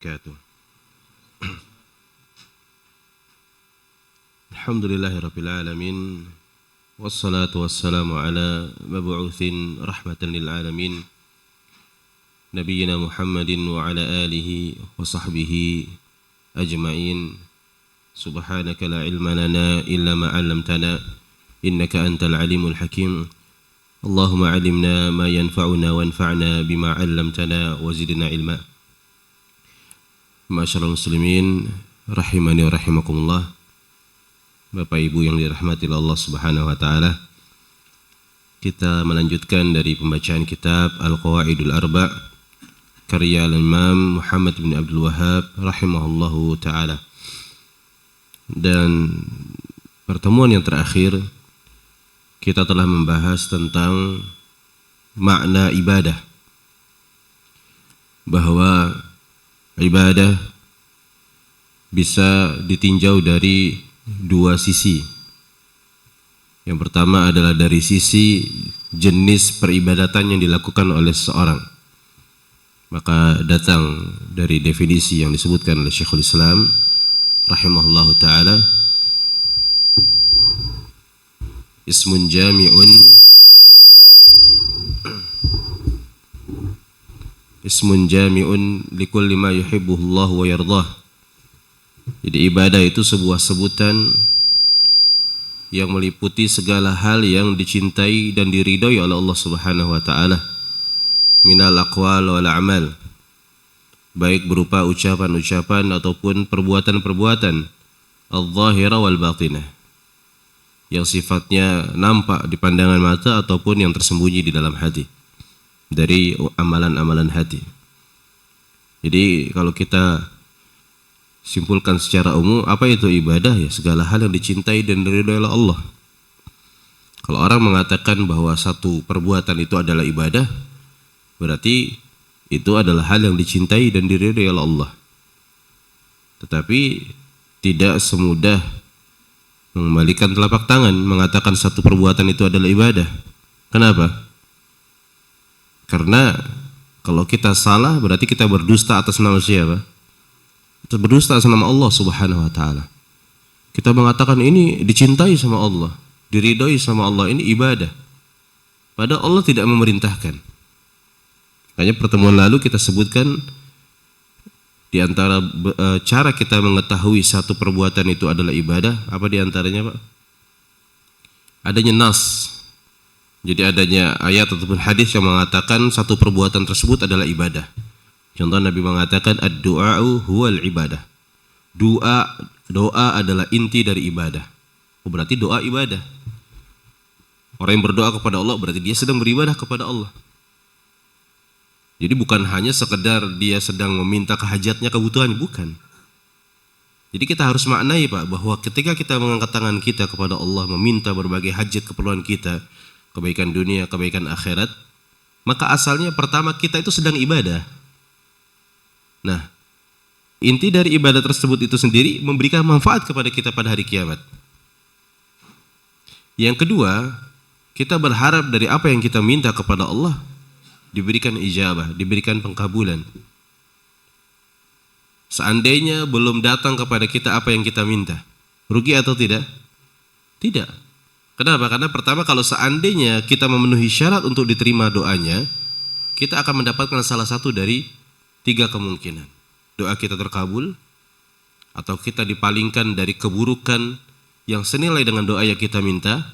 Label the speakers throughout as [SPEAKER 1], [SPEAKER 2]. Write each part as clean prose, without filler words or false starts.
[SPEAKER 1] Wabarakatuh. Alhamdulillahirabbil alamin wassalatu wassalamu ala mab'utsin rahmatan lil alamin nabiyyina Muhammadin wa ala alihi wa sahbihi ajma'in. Subhanaka la ilma lana illa ma 'allamtana innaka antal alimul hakim. Allahumma 'allimna ma yanfa'una wanfa'na bima 'allamtana wa zidna ilma. Masyaallah muslimin rahimani wa rahimakumullah. Bapak Ibu yang dirahmati Allah Subhanahu wa taala. Kita melanjutkan dari pembacaan kitab Al-Qawaidul Arba' karya Imam Muhammad bin Abdul Wahhab rahimahullahu taala. Dan pertemuan yang terakhir kita telah membahas tentang makna ibadah, bahwa ibadah bisa ditinjau dari dua sisi. Yang pertama adalah dari sisi jenis peribadatan yang dilakukan oleh seseorang. Maka datang dari definisi yang disebutkan oleh Syekhul Islam rahimahullahu ta'ala, ismun jami'un likulli ma yuhibbuhu Allah wa yardah. Jadi ibadah itu sebuah sebutan yang meliputi segala hal yang dicintai dan diridhoi oleh Allah Subhanahu wa taala, minal aqwal wal a'mal, baik berupa ucapan-ucapan ataupun perbuatan-perbuatan adh-dhahira wal batinah, yang sifatnya nampak di pandangan mata ataupun yang tersembunyi di dalam hati, dari amalan-amalan hati. Jadi kalau kita simpulkan secara umum, apa itu ibadah? Ya segala hal yang dicintai dan diridhoi oleh Allah. Kalau orang mengatakan bahwa satu perbuatan itu adalah ibadah, berarti itu adalah hal yang dicintai dan diridhoi oleh Allah. Tetapi tidak semudah mengembalikan telapak tangan mengatakan satu perbuatan itu adalah ibadah. Kenapa? Karena kalau kita salah berarti kita berdusta atas nama siapa? Kita berdusta atas nama Allah Subhanahu wa taala. Kita mengatakan ini dicintai sama Allah, diridhoi sama Allah, ini ibadah. Padahal Allah tidak memerintahkan. Makanya pertemuan lalu kita sebutkan di antara cara kita mengetahui satu perbuatan itu adalah ibadah, apa di antaranya, Pak? Adanya nas. Jadi adanya ayat ataupun hadis yang mengatakan satu perbuatan tersebut adalah ibadah. Contoh Nabi mengatakan ad-du'a'u huwal ibadah. Doa adalah inti dari ibadah. Oh, berarti doa ibadah. Orang yang berdoa kepada Allah berarti dia sedang beribadah kepada Allah. Jadi bukan hanya sekedar dia sedang meminta kehajatnya, kebutuhannya, bukan. Jadi kita harus maknai, Pak, bahwa ketika kita mengangkat tangan kita kepada Allah, meminta berbagai hajat keperluan kita, kebaikan dunia, kebaikan akhirat, maka asalnya pertama kita itu sedang ibadah. Nah, inti dari ibadah tersebut itu sendiri memberikan manfaat kepada kita pada hari kiamat. Yang kedua, kita berharap dari apa yang kita minta kepada Allah diberikan ijabah, diberikan pengkabulan. Seandainya belum datang kepada kita apa yang kita minta, rugi atau tidak? Tidak. Kenapa? Karena pertama, kalau seandainya kita memenuhi syarat untuk diterima doanya, kita akan mendapatkan salah satu dari tiga kemungkinan. Doa kita terkabul, atau kita dipalingkan dari keburukan yang senilai dengan doa yang kita minta,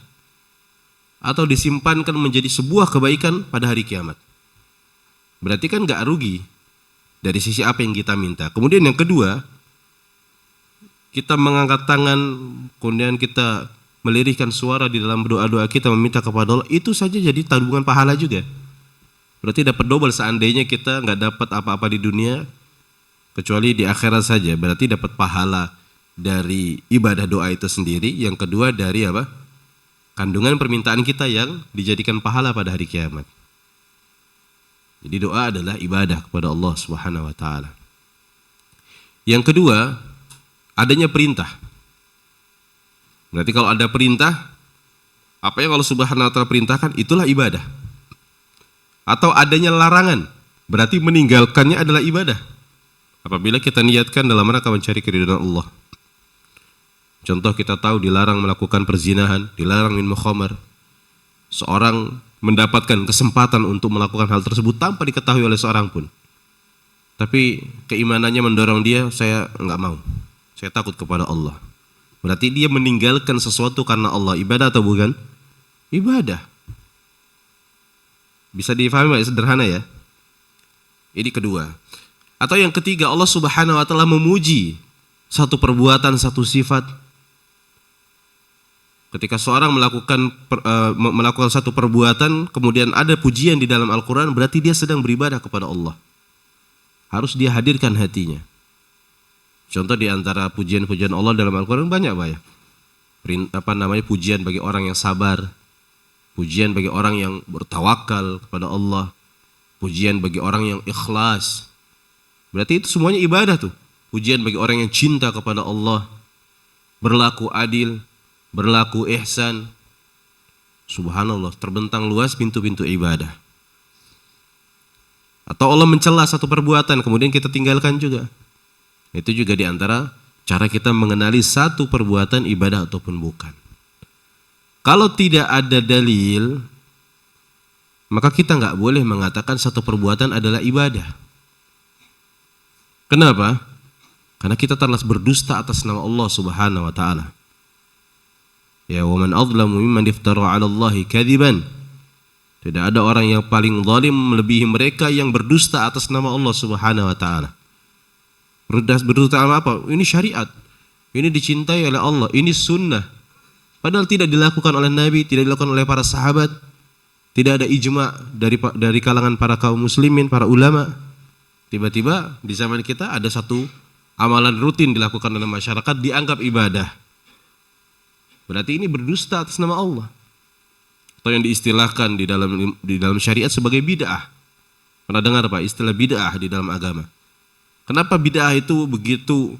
[SPEAKER 1] atau disimpankan menjadi sebuah kebaikan pada hari kiamat. Berarti kan gak rugi dari sisi apa yang kita minta. Kemudian yang kedua, kita mengangkat tangan, kemudian kita melirihkan suara di dalam doa-doa kita meminta kepada Allah, itu saja jadi tabungan pahala juga. Berarti dapat double. Seandainya kita nggak dapat apa-apa di dunia kecuali di akhirat saja, berarti dapat pahala dari ibadah doa itu sendiri. Yang kedua dari apa? Kandungan permintaan kita yang dijadikan pahala pada hari kiamat. Jadi doa adalah ibadah kepada Allah Subhanahu wa taala. Yang kedua, adanya perintah. Berarti kalau ada perintah, apa yang Allah Subhanahu wa taala perintahkan itulah ibadah. Atau adanya larangan, berarti meninggalkannya adalah ibadah. Apabila kita niatkan dalam rangka mencari keridhaan Allah. Contoh kita tahu dilarang melakukan perzinahan, dilarang minum khamar. Seorang mendapatkan kesempatan untuk melakukan hal tersebut tanpa diketahui oleh seorang pun. Tapi keimanannya mendorong dia, saya enggak mau. Saya takut kepada Allah. Berarti dia meninggalkan sesuatu karena Allah. Ibadah atau bukan? Ibadah. Bisa difahami sederhana ya? Ini kedua. Atau yang ketiga, Allah Subhanahu wa taala memuji satu perbuatan, satu sifat. Ketika seorang melakukan satu perbuatan, kemudian ada pujian di dalam Al-Quran, berarti dia sedang beribadah kepada Allah. Harus dia hadirkan hatinya. Contoh di antara pujian-pujian Allah dalam Al-Quran banyak Pak ya. Pujian bagi orang yang sabar, pujian bagi orang yang bertawakal kepada Allah, pujian bagi orang yang ikhlas. Berarti itu semuanya ibadah tuh. Pujian bagi orang yang cinta kepada Allah, berlaku adil, berlaku ihsan. Subhanallah, terbentang luas pintu-pintu ibadah. Atau Allah mencela satu perbuatan kemudian kita tinggalkan juga. Itu juga diantara cara kita mengenali satu perbuatan ibadah ataupun bukan. Kalau tidak ada dalil, maka kita nggak boleh mengatakan satu perbuatan adalah ibadah. Kenapa? Karena kita telah berdusta atas nama Allah Subhanahu wa taala. Ya, wa man adlamu mimman iftara 'ala Allahi kadziban. Tidak ada orang yang paling zalim melebihi mereka yang berdusta atas nama Allah Subhanahu wa taala. Berdusta apa? Ini syariat. Ini dicintai oleh Allah, ini sunnah. Padahal tidak dilakukan oleh Nabi, tidak dilakukan oleh para sahabat. Tidak ada ijma dari kalangan para kaum muslimin, para ulama. Tiba-tiba di zaman kita ada satu amalan rutin dilakukan oleh masyarakat dianggap ibadah. Berarti ini berdusta atas nama Allah. Atau yang diistilahkan di dalam syariat sebagai bid'ah. Pernah dengar Pak istilah bid'ah di dalam agama? Kenapa bid'ah itu begitu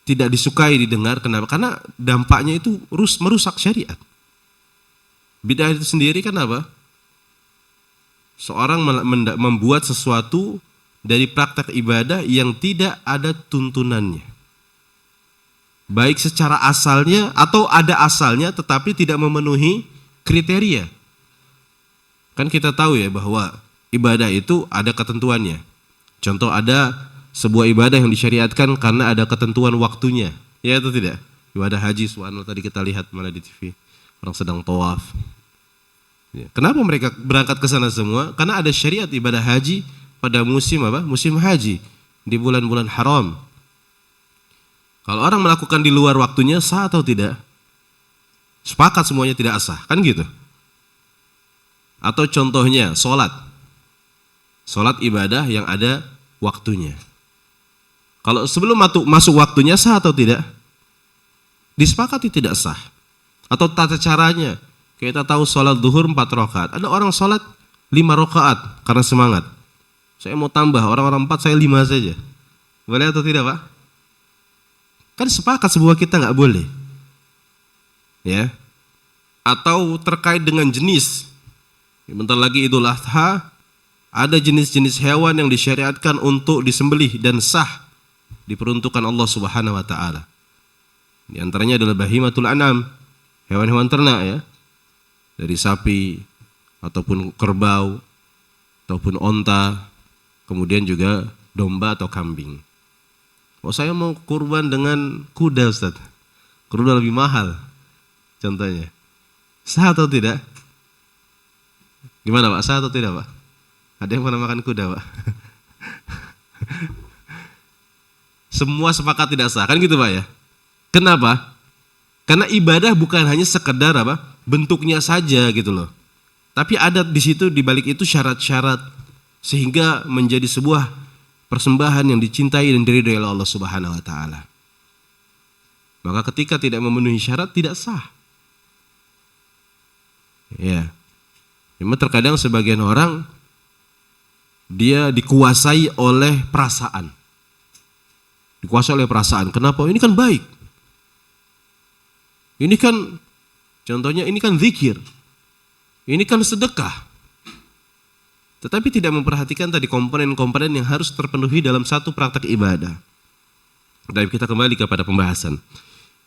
[SPEAKER 1] tidak disukai didengar? Kenapa? Karena dampaknya itu merusak syariat. Bid'ah itu sendiri kan apa? Seorang membuat sesuatu dari praktek ibadah yang tidak ada tuntunannya. Baik secara asalnya atau ada asalnya tetapi tidak memenuhi kriteria. Kan kita tahu ya bahwa ibadah itu ada ketentuannya. Contoh ada sebuah ibadah yang disyariatkan karena ada ketentuan waktunya. Ya atau tidak? Ibadah haji, subhanallah tadi kita lihat mana di TV. Orang sedang tawaf. Ya. Kenapa mereka berangkat ke sana semua? Karena ada syariat ibadah haji pada musim apa? Musim haji di bulan-bulan haram. Kalau orang melakukan di luar waktunya sah atau tidak? Sepakat semuanya tidak sah, kan gitu. Atau contohnya sholat. Sholat ibadah yang ada waktunya. Kalau sebelum masuk waktunya sah atau tidak? Disepakati tidak sah. Atau tata caranya. Kita tahu sholat zuhur 4 rakaat. Ada orang sholat 5 rakaat karena semangat. Saya mau tambah, orang-orang 4 saya 5 saja. Boleh atau tidak Pak? Kan sepakat sebuah kita nggak boleh. Ya. Atau terkait dengan jenis. Bentar lagi Idul Adha, ada jenis-jenis hewan yang disyariatkan untuk disembelih dan sah diperuntukkan Allah Subhanahu wa taala. Di antaranya adalah bahimatul an'am, hewan-hewan ternak ya. Dari sapi ataupun kerbau ataupun onta, kemudian juga domba atau kambing. Oh saya mau kurban dengan kuda Ustaz. Kuda lebih mahal. Contohnya. Sah atau tidak? Gimana Pak? Sah atau tidak Pak? Ada yang pernah makan kuda Pak? Semua sepakat tidak sah. Kan gitu Pak ya? Kenapa? Karena ibadah bukan hanya sekedar apa? Bentuknya saja gitu loh. Tapi ada di situ di balik itu syarat-syarat sehingga menjadi sebuah persembahan yang dicintai dan diridhai oleh Allah Subhanahu wa taala. Maka ketika tidak memenuhi syarat tidak sah. Ya. Memang terkadang sebagian orang dia dikuasai oleh perasaan. Dikuasai oleh perasaan. Kenapa? Ini kan baik. Ini kan contohnya ini kan zikir. Ini kan sedekah. tetapi tidak memperhatikan tadi komponen-komponen yang harus terpenuhi dalam satu praktek ibadah. Dan kita kembali kepada pembahasan.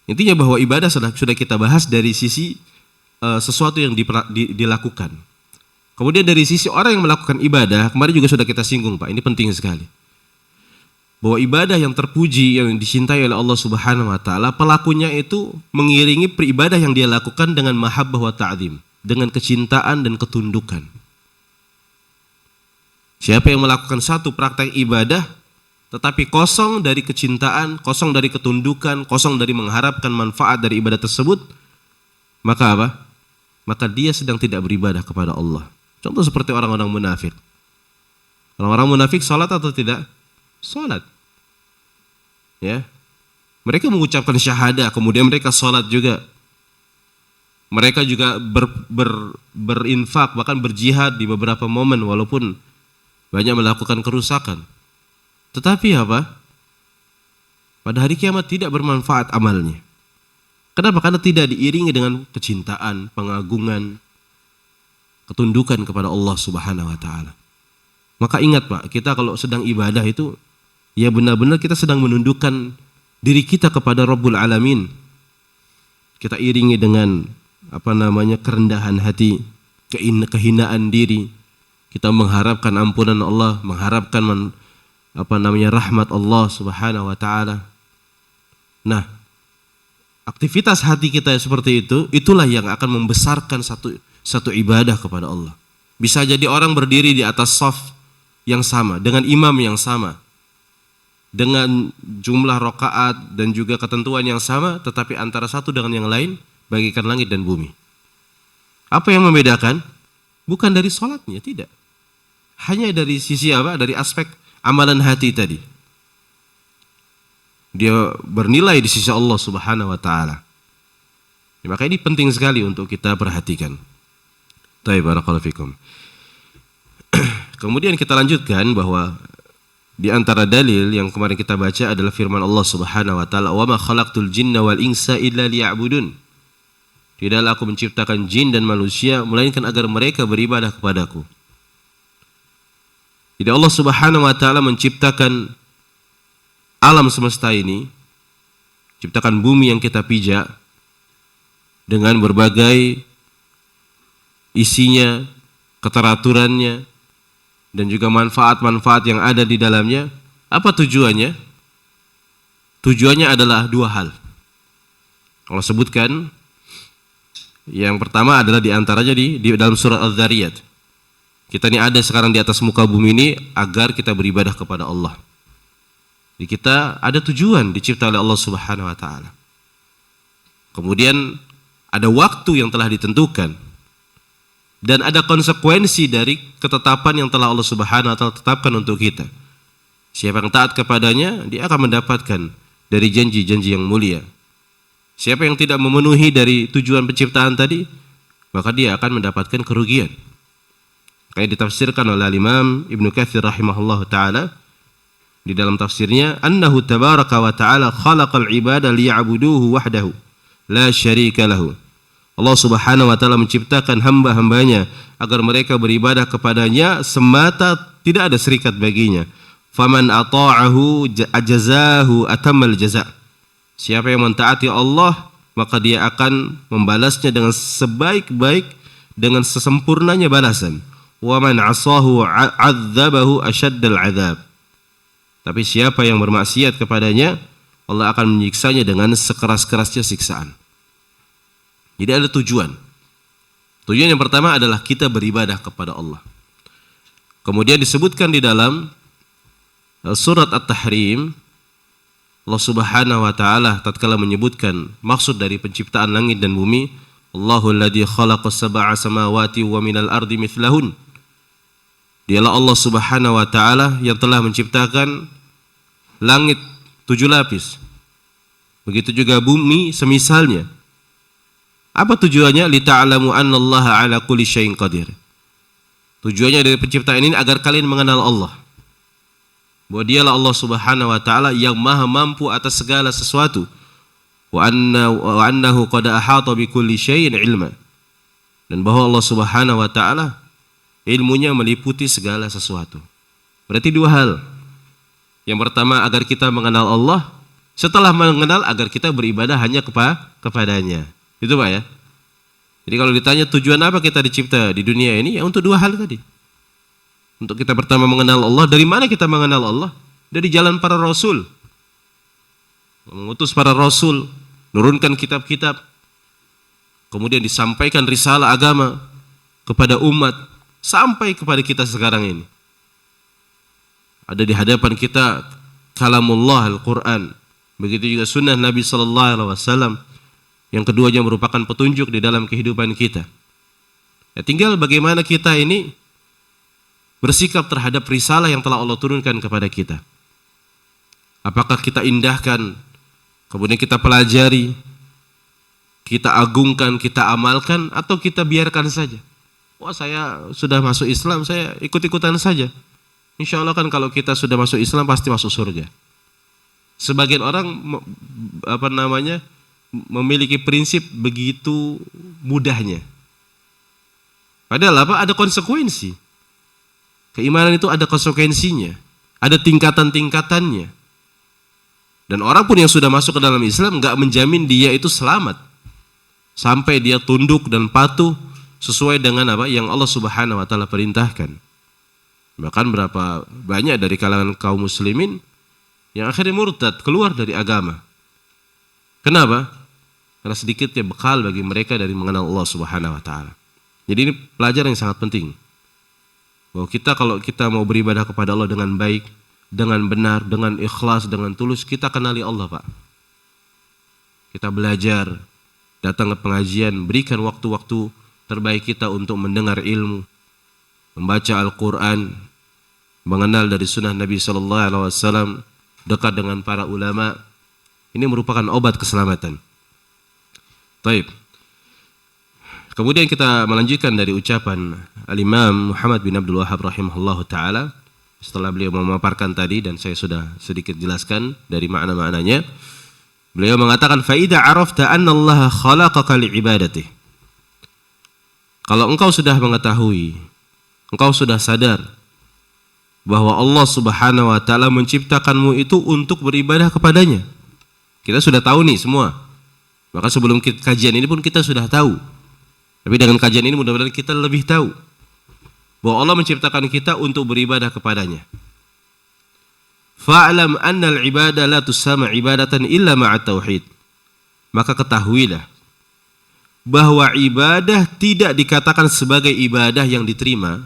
[SPEAKER 1] Intinya bahwa ibadah sudah kita bahas dari sisi sesuatu yang dilakukan. Kemudian dari sisi orang yang melakukan ibadah, kemarin juga sudah kita singgung Pak, ini penting sekali. Bahwa ibadah yang terpuji, yang dicintai oleh Allah Subhanahu wa taala, pelakunya itu mengiringi beribadah yang dia lakukan dengan mahabbah wa ta'zim, dengan kecintaan dan ketundukan. Siapa yang melakukan satu praktek ibadah tetapi kosong dari kecintaan, kosong dari ketundukan, kosong dari mengharapkan manfaat dari ibadah tersebut, maka apa? Maka dia sedang tidak beribadah kepada Allah. Contoh seperti orang-orang munafik. Orang-orang munafik salat atau tidak? Salat. Ya. Mereka mengucapkan syahadah, kemudian mereka salat juga. Mereka juga berinfak, bahkan berjihad di beberapa momen walaupun banyak melakukan kerusakan. Tetapi apa? Pada hari kiamat tidak bermanfaat amalnya. Kenapa? Karena tidak diiringi dengan kecintaan, pengagungan, ketundukan kepada Allah Subhanahu wa taala. Maka ingat Pak, kita kalau sedang ibadah itu ya benar-benar kita sedang menundukkan diri kita kepada Rabbul Alamin. Kita iringi dengan kerendahan hati, kehinaan diri. Kita mengharapkan ampunan Allah, mengharapkan rahmat Allah Subhanahu wa taala. Nah, aktivitas hati kita seperti itu, itulah yang akan membesarkan satu ibadah kepada Allah. Bisa jadi orang berdiri di atas shaf yang sama, dengan imam yang sama, dengan jumlah rakaat dan juga ketentuan yang sama, tetapi antara satu dengan yang lain bagaikan langit dan bumi. Apa yang membedakan? Bukan dari sholatnya, tidak. Hanya dari sisi apa? Dari aspek amalan hati tadi. Dia bernilai di sisi Allah Subhanahu wa taala. Ya, maka ini penting sekali untuk kita perhatikan. Baik, barakallahu fikum. Kemudian kita lanjutkan bahwa di antara dalil yang kemarin kita baca adalah firman Allah Subhanahu wa taala, "Wa ma khalaqtul jinna wal insa illa liya'budun." Tidaklah aku menciptakan jin dan manusia melainkan agar mereka beribadah kepadaku. Jadi Allah Subhanahu wa taala menciptakan alam semesta ini, ciptakan bumi yang kita pijak dengan berbagai isinya, keteraturannya, dan juga manfaat-manfaat yang ada di dalamnya. Apa tujuannya? Tujuannya adalah dua hal. Allah sebutkan, yang pertama adalah diantaranya di dalam surat Az-Zariyat. Kita ini ada sekarang di atas muka bumi ini agar kita beribadah kepada Allah. Jadi kita ada tujuan dicipta oleh Allah Subhanahu wa taala. Kemudian ada waktu yang telah ditentukan dan ada konsekuensi dari ketetapan yang telah Allah Subhanahu wa taala tetapkan untuk kita. Siapa yang taat kepadanya, dia akan mendapatkan dari janji-janji yang mulia. Siapa yang tidak memenuhi dari tujuan penciptaan tadi, maka dia akan mendapatkan kerugian. Kayak ditafsirkan oleh Imam Ibnu Katsir rahimahullahu taala di dalam tafsirnya, annahu tabaraka wa ta'ala khalaqal ibada liya'buduhu wahdahu la syarika lahu. Allah Subhanahu wa taala menciptakan hamba-hambanya agar mereka beribadah kepadanya semata, tidak ada serikat baginya. Faman ata'ahu ajazahu atamal jaza. Siapa yang mentaati Allah, maka dia akan membalasnya dengan sebaik-baik, dengan sesempurnanya balasan. Wa man 'asahu 'adzabahu asyaddal 'adzab. Tapi siapa yang bermaksiat kepadanya, Allah akan menyiksanya dengan sekeras-kerasnya siksaan. Jadi ada tujuan. Tujuan yang pertama adalah kita beribadah kepada Allah. Kemudian disebutkan di dalam surat At-Tahrim, Allah Subhanahu wa taala tatkala menyebutkan maksud dari penciptaan langit dan bumi, Allahul ladzi khalaqas sab'a samawati wa minal ardi mithlahun. Dialah Allah Subhanahu wa taala yang telah menciptakan langit 7 lapis. Begitu juga bumi semisalnya. Apa tujuannya? Lita'lamu annallaha 'ala kulli syai'in qadir. Tujuannya dari penciptaan ini agar kalian mengenal Allah. Bahwa dialah Allah Subhanahu wa taala yang maha mampu atas segala sesuatu. Wa annahu qad ahata bi kulli syai'in ilma. Dan bahwa Allah Subhanahu wa taala ilmunya meliputi segala sesuatu. Berarti dua hal. Yang pertama agar kita mengenal Allah, setelah mengenal agar kita beribadah hanya kepadanya. Itu Pak ya. Jadi kalau ditanya tujuan apa kita dicipta di dunia ini, ya untuk dua hal tadi. Untuk kita pertama mengenal Allah. Dari mana kita mengenal Allah? Dari jalan para rasul. Mengutus para rasul, nurunkan kitab-kitab, kemudian disampaikan risalah agama kepada umat, sampai kepada kita sekarang ini. Ada di hadapan kita kalamullah Al-Quran. Begitu juga sunnah Nabi SAW. Yang keduanya merupakan petunjuk di dalam kehidupan kita. Ya, tinggal bagaimana kita ini bersikap terhadap risalah yang telah Allah turunkan kepada kita. Apakah kita indahkan, kemudian kita pelajari, kita agungkan, kita amalkan, atau kita biarkan saja. Wah, saya sudah masuk Islam, saya ikut-ikutan saja. Insya Allah kan kalau kita sudah masuk Islam pasti masuk surga. Sebagian orang memiliki prinsip begitu mudahnya. Padahal apa? Ada konsekuensi. Keimanan itu ada konsekuensinya, ada tingkatan-tingkatannya. Dan orang pun yang sudah masuk ke dalam Islam nggak menjamin dia itu selamat sampai dia tunduk dan patuh sesuai dengan apa yang Allah Subhanahu wa taala perintahkan. Bahkan berapa banyak dari kalangan kaum muslimin yang akhirnya murtad, keluar dari agama. Kenapa? Karena sedikitnya bekal bagi mereka dari mengenal Allah Subhanahu wa taala. Jadi ini pelajaran yang sangat penting. Bahwa kita kalau kita mau beribadah kepada Allah dengan baik, dengan benar, dengan ikhlas, dengan tulus, kita kenali Allah, Pak. Kita belajar, datang ke pengajian, berikan waktu-waktu terbaik kita untuk mendengar ilmu, membaca Al-Quran, mengenal dari sunnah Nabi SAW, dekat dengan para ulama. Ini merupakan obat keselamatan. Baik. Kemudian kita melanjutkan dari ucapan Al-Imam Muhammad bin Abdul Wahhab rahimahullahu ta'ala. Setelah beliau memaparkan tadi dan saya sudah sedikit jelaskan dari makna-maknanya. Beliau mengatakan, فَإِذَا عَرَفْتَ أَنَّ اللَّهَ خَلَقَكَ لِعِبَادَتِهِ. Kalau engkau sudah mengetahui, engkau sudah sadar bahwa Allah Subhanahu wa ta'ala menciptakanmu itu untuk beribadah kepadanya. Kita sudah tahu nih semua. Maka sebelum kajian ini pun kita sudah tahu. Tapi dengan kajian ini mudah-mudahan kita lebih tahu bahwa Allah menciptakan kita untuk beribadah kepadanya. Fa'lam anna al-ibadah la tusamma ibadatan illa ma'a tauhid. Maka ketahuilah bahwa ibadah tidak dikatakan sebagai ibadah yang diterima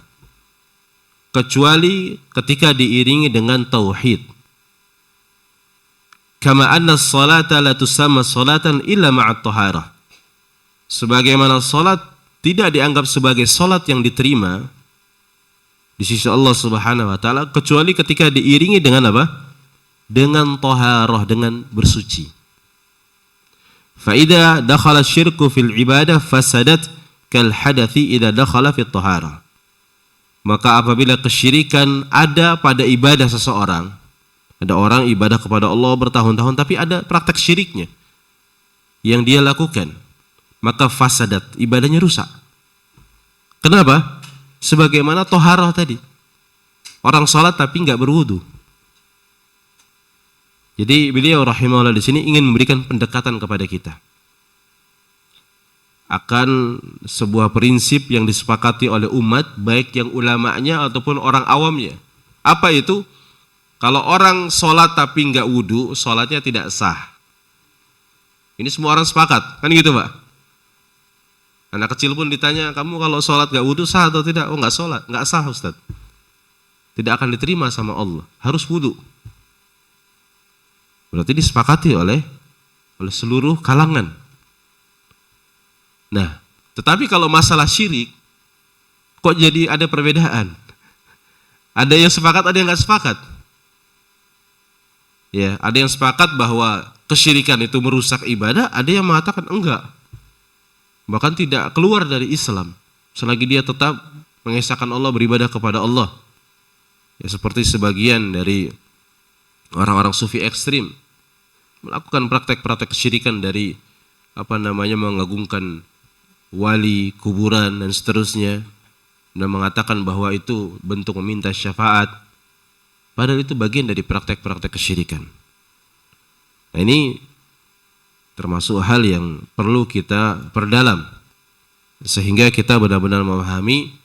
[SPEAKER 1] kecuali ketika diiringi dengan tauhid. Kama anna as-salata la tusamma salatan illa ma'at taharah. Sebagaimana salat tidak dianggap sebagai salat yang diterima di sisi Allah Subhanahu wa taala kecuali ketika diiringi dengan apa? Dengan taharah, dengan bersuci. Fa idza dakhala syirku fil ibadah fasadat kal hadathi idza dakhala fit taharah. Maka apabila kesyirikan ada pada ibadah seseorang, ada orang ibadah kepada Allah bertahun-tahun tapi ada praktek syiriknya yang dia lakukan, maka fasadat, ibadahnya rusak. Kenapa? Sebagaimana toharah tadi. Orang sholat tapi nggak berwudu. Jadi beliau rahimahullah di sini ingin memberikan pendekatan kepada kita akan sebuah prinsip yang disepakati oleh umat, baik yang ulamanya ataupun orang awamnya. Apa itu? Kalau orang sholat tapi nggak wudu, sholatnya tidak sah. Ini semua orang sepakat, kan gitu Pak? Anak kecil pun ditanya, kamu kalau sholat nggak wudu sah atau tidak? Oh nggak sholat, nggak sah Ustaz. Tidak akan diterima sama Allah, harus wudu. Berarti disepakati oleh seluruh kalangan. Nah, tetapi kalau masalah syirik, kok jadi ada perbedaan? Ada yang sepakat, ada yang nggak sepakat. Ya, ada yang sepakat bahwa kesyirikan itu merusak ibadah, ada yang mengatakan enggak. Bahkan tidak keluar dari Islam selagi dia tetap mengesahkan Allah, beribadah kepada Allah. Ya, seperti sebagian dari orang-orang sufi ekstrim melakukan praktek-praktek kesyirikan dari mengagungkan wali, kuburan dan seterusnya. dan mengatakan bahwa itu bentuk meminta syafaat, padahal itu bagian dari praktek-praktek kesyirikan. Nah, ini termasuk hal yang perlu kita perdalam sehingga kita benar-benar memahami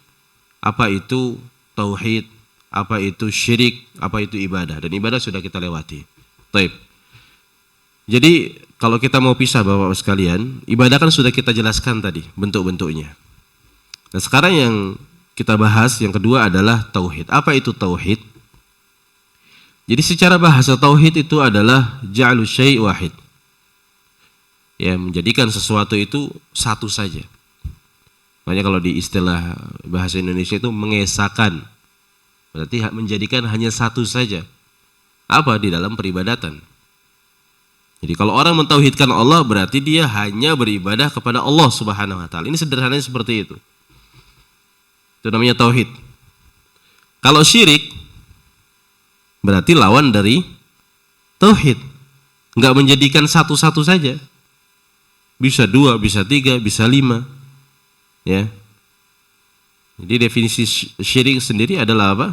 [SPEAKER 1] apa itu tauhid, apa itu syirik, apa itu ibadah. Dan ibadah sudah kita lewati. Baik. Jadi kalau kita mau pisah Bapak-Bapak sekalian, ibadah kan sudah kita jelaskan tadi bentuk-bentuknya. Nah, sekarang yang kita bahas yang kedua adalah tauhid. Apa itu tauhid? Jadi secara bahasa tauhid itu adalah ja'lu syai' wahid. Ya, menjadikan sesuatu itu satu saja. Makanya kalau di istilah bahasa Indonesia itu mengesahkan. Berarti menjadikan hanya satu saja. Apa? Di dalam peribadatan. Jadi kalau orang mentauhidkan Allah berarti dia hanya beribadah kepada Allah Subhanahu wa taala. Ini sederhananya seperti itu. Itu namanya tauhid. Kalau syirik berarti lawan dari tauhid. Enggak menjadikan satu-satu saja. Bisa 2, bisa 3, bisa 5. Ya. Jadi definisi syirik sendiri adalah apa?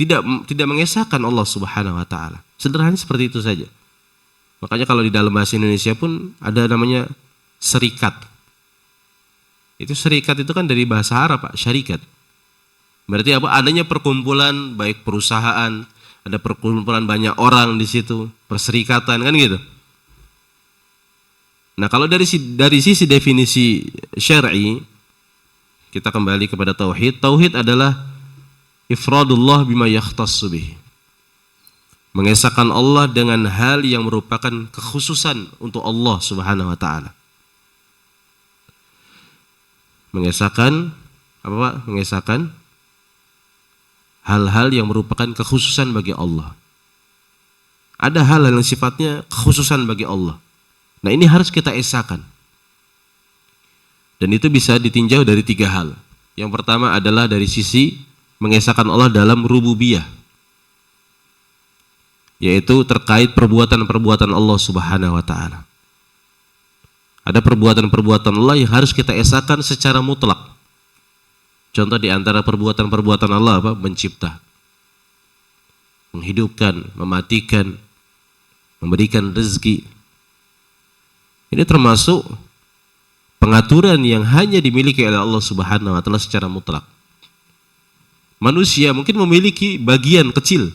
[SPEAKER 1] Tidak mengesahkan Allah Subhanahu wa taala. Sederhana seperti itu saja. Makanya kalau di dalam bahasa Indonesia pun ada namanya serikat. Itu serikat itu kan dari bahasa Arab, Pak, syarikat. Berarti apa? Adanya perkumpulan baik perusahaan, ada perkumpulan banyak orang di situ, perserikatan kan gitu. Nah, kalau dari sisi definisi syar'i, kita kembali kepada tauhid. Tauhid adalah ifradullah bima yakhtassu bih. Mengesahkan Allah dengan hal yang merupakan kekhususan untuk Allah Subhanahu wa taala. Mengesahkan apa Pak? Mengesahkan hal-hal yang merupakan kekhususan bagi Allah. Ada hal yang sifatnya kekhususan bagi Allah. Nah, ini harus kita esahkan. Dan itu bisa ditinjau dari 3 hal. Yang pertama adalah dari sisi mengesahkan Allah dalam rububiyah, yaitu terkait perbuatan-perbuatan Allah Subhanahu wa taala. Ada perbuatan-perbuatan Allah yang harus kita esahkan secara mutlak. Contoh di antara perbuatan-perbuatan Allah apa? Mencipta, menghidupkan, mematikan, memberikan rezeki. Ini termasuk pengaturan yang hanya dimiliki oleh Allah Subhanahu wa taala secara mutlak. Manusia mungkin memiliki bagian kecil.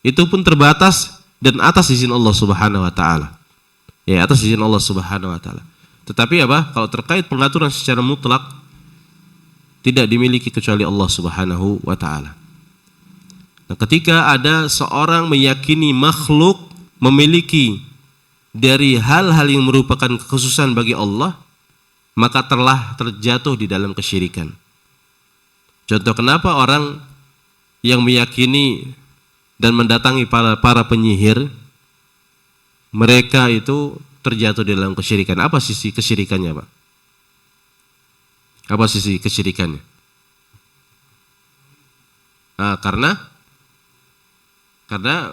[SPEAKER 1] Itu pun terbatas dan atas izin Allah Subhanahu wa taala. Ya, atas izin Allah Subhanahu wa taala. Tetapi apa? Kalau terkait pengaturan secara mutlak tidak dimiliki kecuali Allah Subhanahu wa taala. Nah, ketika ada seorang meyakini makhluk memiliki dari hal-hal yang merupakan kekhususan bagi Allah, maka telah terjatuh di dalam kesyirikan. Contoh kenapa orang yang meyakini dan mendatangi para penyihir, mereka itu terjatuh di dalam kesyirikan. Apa sisi kesyirikannya, Pak? Apa sisi kesyirikannya? Nah, karena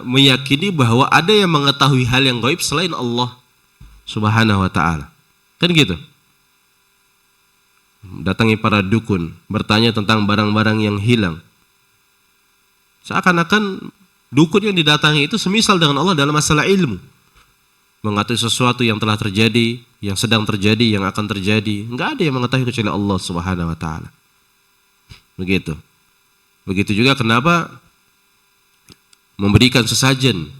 [SPEAKER 1] meyakini bahwa ada yang mengetahui hal yang gaib selain Allah Subhanahu wa taala. Kan gitu. Datangi para dukun, bertanya tentang barang-barang yang hilang. Seakan-akan dukun yang didatangi itu semisal dengan Allah dalam masalah ilmu. Mengetahui sesuatu yang telah terjadi, yang sedang terjadi, yang akan terjadi. Enggak ada yang mengetahui kecuali Allah Subhanahu wa taala. Begitu. Begitu juga kenapa memberikan sesajen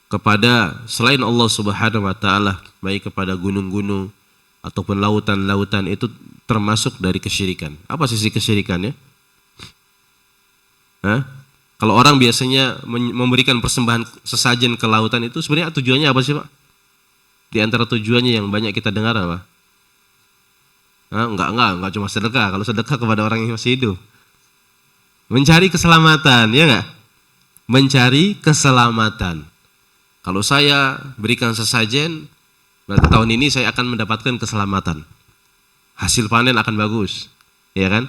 [SPEAKER 1] kepada selain Allah Subhanahu wa taala, baik kepada gunung-gunung ataupun lautan-lautan, itu termasuk dari kesyirikan. Apa sisi kesyirikannya? Kalau orang biasanya memberikan persembahan sesajen ke lautan itu sebenarnya tujuannya apa sih, Pak? Di antara tujuannya yang banyak kita dengar apa? Enggak cuma sedekah. Kalau sedekah kepada orang yang masih hidup, mencari keselamatan, ya enggak? Mencari keselamatan. Kalau saya berikan sesajen, berarti tahun ini saya akan mendapatkan keselamatan. Hasil panen akan bagus, ya kan?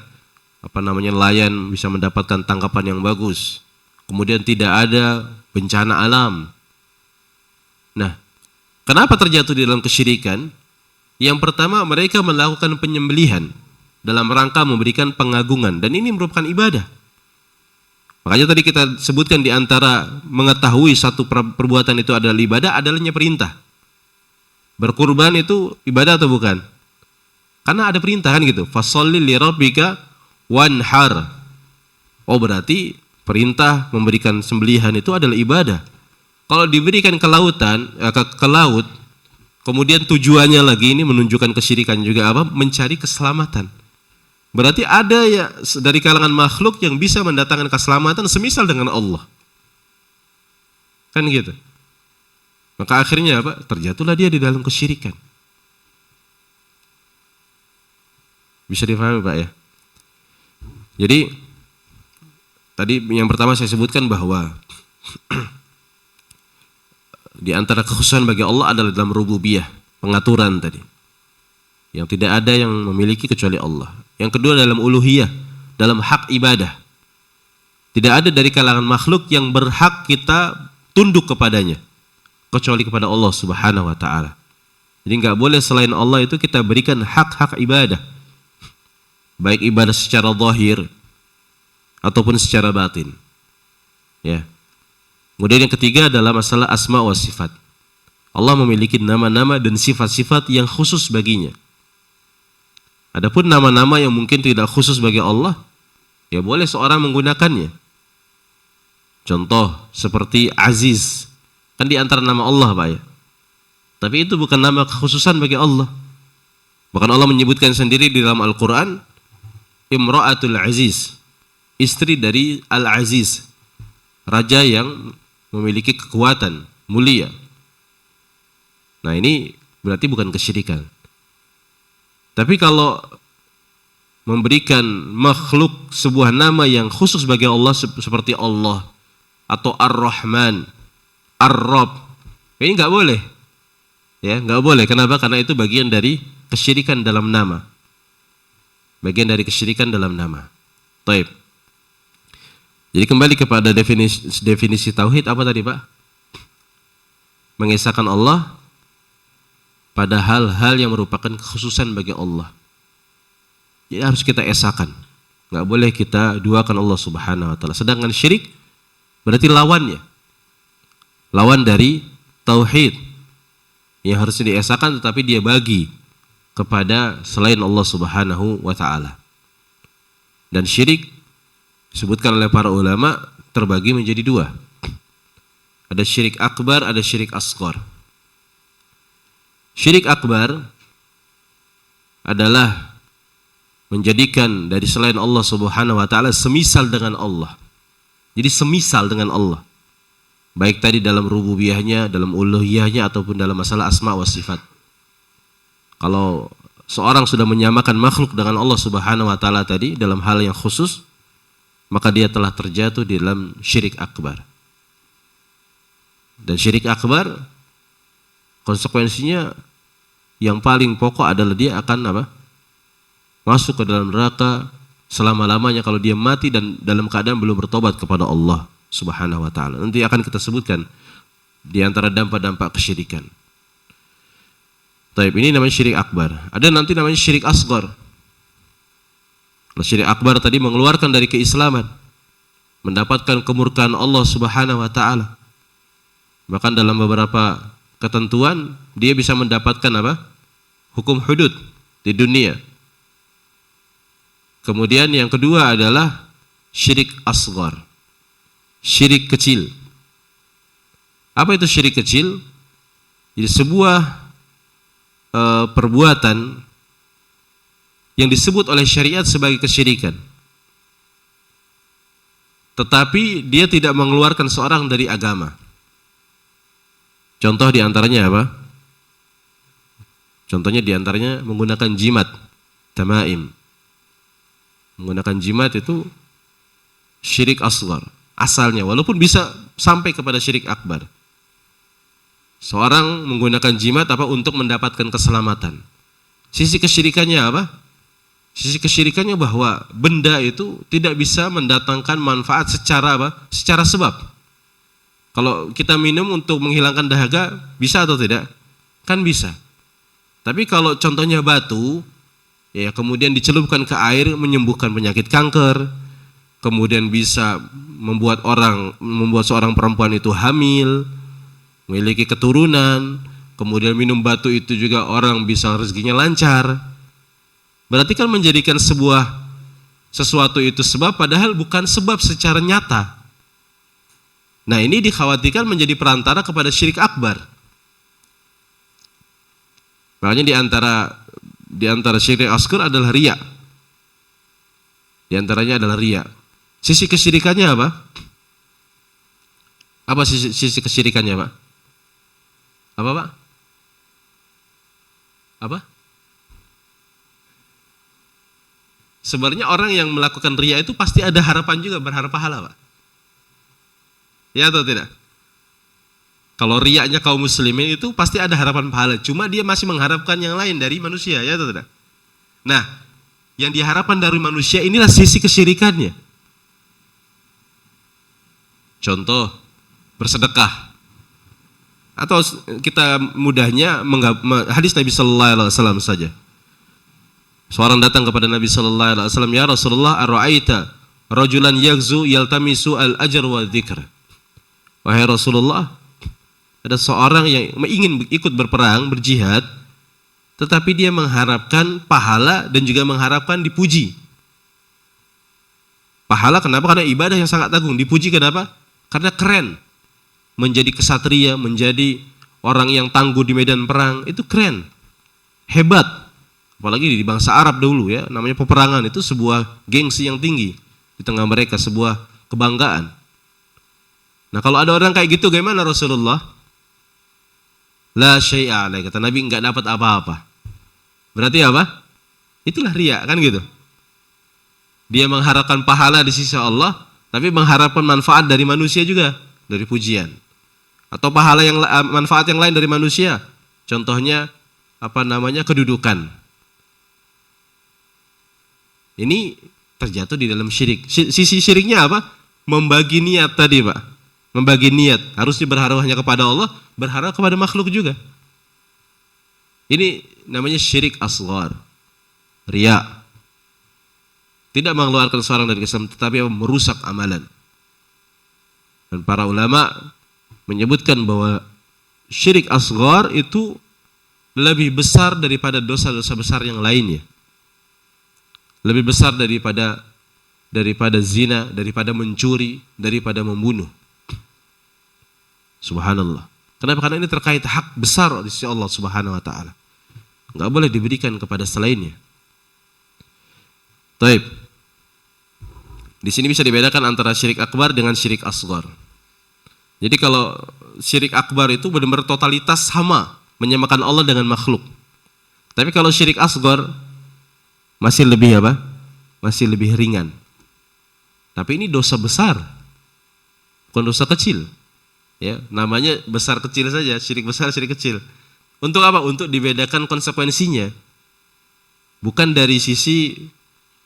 [SPEAKER 1] Nelayan bisa mendapatkan tangkapan yang bagus. Kemudian tidak ada bencana alam. Nah, kenapa terjatuh di dalam kesyirikan? Yang pertama, mereka melakukan penyembelihan dalam rangka memberikan pengagungan, dan ini merupakan ibadah. Makanya tadi kita sebutkan di antara mengetahui satu perbuatan itu adalah ibadah adalahnya perintah. Berkurban itu ibadah atau bukan? Karena ada perintah kan gitu. Fasholli li rabbika wanhar. Oh, berarti perintah memberikan sembelihan itu adalah ibadah. Kalau diberikan ke lautan, ke laut, kemudian tujuannya lagi ini menunjukkan kesyirikan juga apa? Mencari keselamatan. Berarti ada ya dari kalangan makhluk yang bisa mendatangkan keselamatan semisal dengan Allah. Kan gitu. Maka akhirnya apa? Terjatuhlah dia di dalam kesyirikan. Bisa difahami Pak ya? Jadi tadi yang pertama saya sebutkan bahwa di antara kekhususan bagi Allah adalah dalam rububiyah, pengaturan tadi. Yang tidak ada yang memiliki kecuali Allah. Yang kedua dalam uluhiyah, dalam hak ibadah. Tidak ada dari kalangan makhluk yang berhak kita tunduk kepadanya kecuali kepada Allah Subhanahu wa taala. Jadi enggak boleh selain Allah itu kita berikan hak-hak ibadah. Baik ibadah secara zahir ataupun secara batin. Ya. Kemudian yang ketiga adalah masalah asma wa sifat. Allah memiliki nama-nama dan sifat-sifat yang khusus baginya. Adapun nama-nama yang mungkin tidak khusus bagi Allah, ya boleh seorang menggunakannya. Contoh seperti Aziz, kan di antara nama Allah Pak ya. Tapi itu bukan nama kekhususan bagi Allah. Bahkan Allah menyebutkan sendiri di dalam Al-Quran, Imra'atul Aziz, istri dari Al-Aziz, raja yang memiliki kekuatan, mulia. Nah ini berarti bukan kesyirikan. Tapi kalau memberikan makhluk sebuah nama yang khusus bagi Allah seperti Allah atau Ar-Rahman, Ar-Rabb, ini nggak boleh. Ya, nggak boleh. Kenapa? Karena itu bagian dari kesyirikan dalam nama. Bagian dari kesyirikan dalam nama. Taib. Jadi kembali kepada definisi tauhid apa tadi Pak? Mengesahkan Allah pada hal-hal yang merupakan kekhususan bagi Allah. Jadi harus kita esahkan. Nggak boleh kita duakan Allah Subhanahu wa taala. Sedangkan syirik berarti lawannya. Lawan dari tauhid. Yang harus diesahkan tetapi dia bagi kepada selain Allah Subhanahu wa taala. Dan syirik disebutkan oleh para ulama terbagi menjadi dua. Ada syirik akbar, ada syirik asghar. Syirik akbar adalah menjadikan dari selain Allah Subhanahu wa taala semisal dengan Allah. Jadi semisal dengan Allah. Baik tadi dalam rububiyahnya, dalam uluhiyahnya ataupun dalam masalah asma wa sifat. Kalau seorang sudah menyamakan makhluk dengan Allah Subhanahu wa taala tadi dalam hal yang khusus, maka dia telah terjatuh di dalam syirik akbar. Dan syirik akbar konsekuensinya yang paling pokok adalah dia akan apa? Masuk ke dalam neraka selama-lamanya kalau dia mati dan dalam keadaan belum bertobat kepada Allah Subhanahu wa taala. Nanti akan kita sebutkan di antara dampak-dampak kesyirikan. Taib, ini namanya syirik akbar. Ada nanti namanya syirik asghar. Kalau syirik akbar tadi mengeluarkan dari keislaman, mendapatkan kemurkaan Allah Subhanahu wa taala. Bahkan dalam beberapa ketentuan dia bisa mendapatkan apa? Hukum hudud di dunia. Kemudian yang kedua adalah syirik asghar. Syirik kecil. Apa itu syirik kecil? Jadi sebuah perbuatan yang disebut oleh syariat sebagai kesyirikan. Tetapi dia tidak mengeluarkan seorang dari agama. Contoh diantaranya apa? Contohnya diantaranya menggunakan jimat, tamaim. Menggunakan jimat itu syirik asghar. Asalnya, walaupun bisa sampai kepada syirik akbar. Seorang menggunakan jimat apa untuk mendapatkan keselamatan. Sisi kesyirikannya apa? Sisi kesyirikannya bahwa benda itu tidak bisa mendatangkan manfaat secara apa? Secara sebab. Kalau kita minum untuk menghilangkan dahaga, bisa atau tidak? Kan bisa. Tapi kalau contohnya batu, ya kemudian dicelupkan ke air menyembuhkan penyakit kanker, kemudian bisa membuat seorang perempuan itu hamil, memiliki keturunan, kemudian minum batu itu juga orang bisa rezekinya lancar. Berarti kan menjadikan sesuatu itu sebab padahal bukan sebab secara nyata. Nah, ini dikhawatirkan menjadi perantara kepada syirik akbar. Makanya di antara syirik asghar adalah riya. Di antaranya adalah riya. Sisi kesyirikannya apa? Apa sisi kesyirikannya, Pak? Apa, Pak? Apa? Sebenarnya orang yang melakukan riya itu pasti ada harapan juga berharap pahala, Pak. Ya atau tidak? Kalau riyanya kaum muslimin itu pasti ada harapan pahala, cuma dia masih mengharapkan yang lain dari manusia, ya atau tidak? Nah, yang diharapkan dari manusia inilah sisi kesyirikannya. Contoh, bersedekah. Atau kita mudahnya hadis Nabi sallallahu alaihi wasallam saja. Seorang datang kepada Nabi sallallahu alaihi wasallam, "Ya Rasulullah, ara'aita rajulan yaghzu yaltamisu al-ajr wa dzikr." Wahai Rasulullah, ada seorang yang ingin ikut berperang, berjihad, tetapi dia mengharapkan pahala dan juga mengharapkan dipuji. Pahala kenapa? Karena ibadah yang sangat agung. Dipuji kenapa? Karena keren. Menjadi kesatria, menjadi orang yang tangguh di medan perang, itu keren. Hebat. Apalagi di bangsa Arab dulu ya, namanya peperangan itu sebuah gengsi yang tinggi di tengah mereka, sebuah kebanggaan. Nah, kalau ada orang kayak gitu gimana Rasulullah? La syai'a alaih, kata Nabi, enggak dapat apa-apa. Berarti apa? Itulah riya, kan gitu. Dia mengharapkan pahala di sisi Allah, tapi mengharapkan manfaat dari manusia juga, dari pujian. Atau pahala yang manfaat yang lain dari manusia. Contohnya kedudukan. Ini terjatuh di dalam syirik. Sisi syiriknya apa? Membagi niat tadi, Pak. Membagi niat, harusnya berharap hanya kepada Allah, berharap kepada makhluk juga. Ini namanya syirik asghar, riya. Tidak mengeluarkan seorang dari Islam, tetapi merusak amalan. Dan para ulama menyebutkan bahwa syirik asghar itu lebih besar daripada dosa-dosa besar yang lainnya. Lebih besar daripada zina, daripada mencuri, daripada membunuh. Subhanallah. Kenapa? Karena ini terkait hak besar di sisi Allah Subhanahu wa taala. Enggak boleh diberikan kepada selainnya. Taib. Di sini bisa dibedakan antara syirik akbar dengan syirik asghar. Jadi kalau syirik akbar itu benar-benar totalitas sama, menyamakan Allah dengan makhluk. Tapi kalau syirik asghar masih lebih apa? Masih lebih ringan. Tapi ini dosa besar. Bukan dosa kecil. Ya, namanya besar kecil saja, syirik besar, syirik kecil. Untuk apa? Untuk dibedakan konsekuensinya. Bukan dari sisi